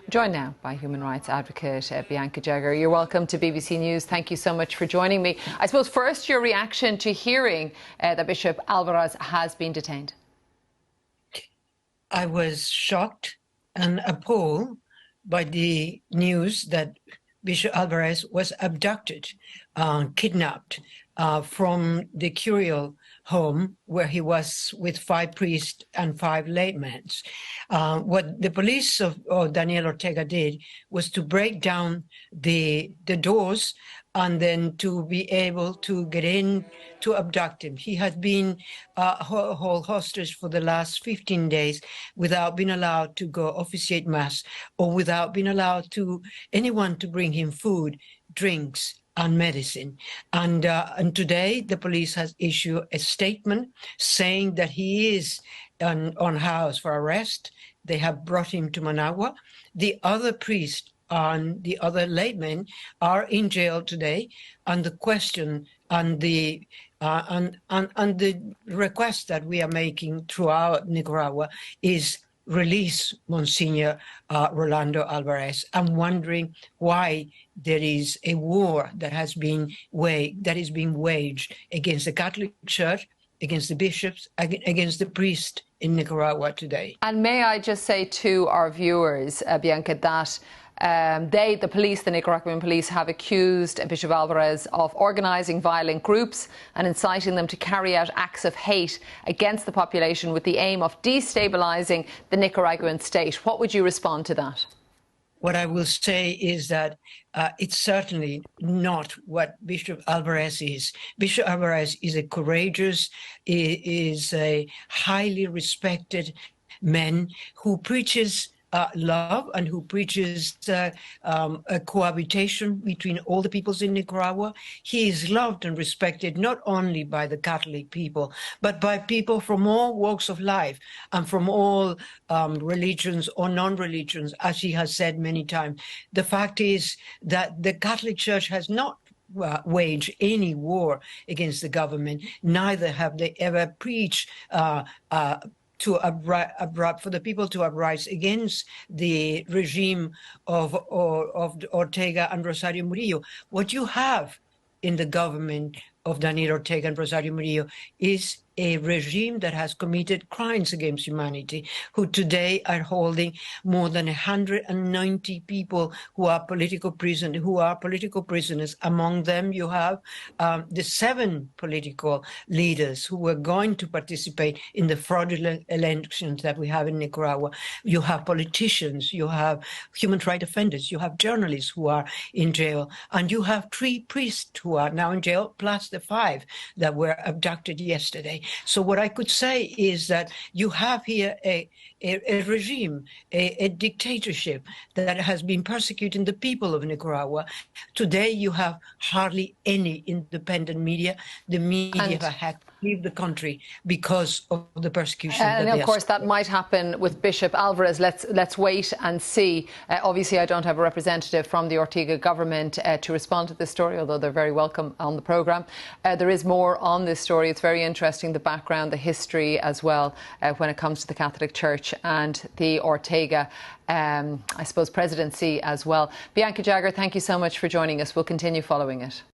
Joined now by human rights advocate Bianca Jagger. You're welcome to BBC News. Thank you so much for joining me. I suppose first your reaction to hearing that Bishop Alvarez has been detained. I was shocked and appalled by the news that Bishop Alvarez was abducted, kidnapped from the curial home where he was with 5 priests and 5 laymen. What the police of Daniel Ortega did was to break down the doors and then to be able to get in to abduct him. He had been held hostage for the last 15 days without being allowed to go officiate mass or without being allowed to anyone to bring him food, drinks, and medicine. And today the police has issued a statement saying that he is on house for arrest. They have brought him to Managua. The other priest and the other laymen are in jail today, and the question and the request that we are making throughout Nicaragua is release Monsignor Rolando Alvarez. I'm wondering why there is a war that is being waged against the Catholic Church, against the bishops, against the priests in Nicaragua today. And may I just say to our viewers, Bianca, that the Nicaraguan police have accused Bishop Alvarez of organising violent groups and inciting them to carry out acts of hate against the population with the aim of destabilising the Nicaraguan state. What would you respond to that? What I will say is that it's certainly not what Bishop Alvarez is. Bishop Alvarez is a courageous, is a highly respected man who preaches love and who preaches a cohabitation between all the peoples in Nicaragua. He is loved and respected not only by the Catholic people, but by people from all walks of life and from all religions or non-religions, as he has said many times. The fact is that the Catholic Church has not waged any war against the government. Neither have they ever preached for the people to uprise against the regime of Ortega and Rosario Murillo. What you have in the government of Daniel Ortega and Rosario Murillo is a regime that has committed crimes against humanity, who today are holding more than 190 people who are political prisoners. Among them, you have the 7 political leaders who were going to participate in the fraudulent elections that we have in Nicaragua. You have politicians, you have human rights offenders, you have journalists who are in jail, and you have 3 priests who are now in jail, plus the 5 that were abducted yesterday. So what I could say is that you have here a regime, a dictatorship that has been persecuting the people of Nicaragua. Today you have hardly any independent media. The media have had to leave the country because of the persecution. And of course that might happen with Bishop Alvarez. Let's wait and see. Obviously I don't have a representative from the Ortega government to respond to this story, although they're very welcome on the programme. There is more on this story. It's very interesting, the background, the history as well, when it comes to the Catholic Church and the Ortega, I suppose, presidency as well. Bianca Jagger, thank you so much for joining us. We'll continue following it.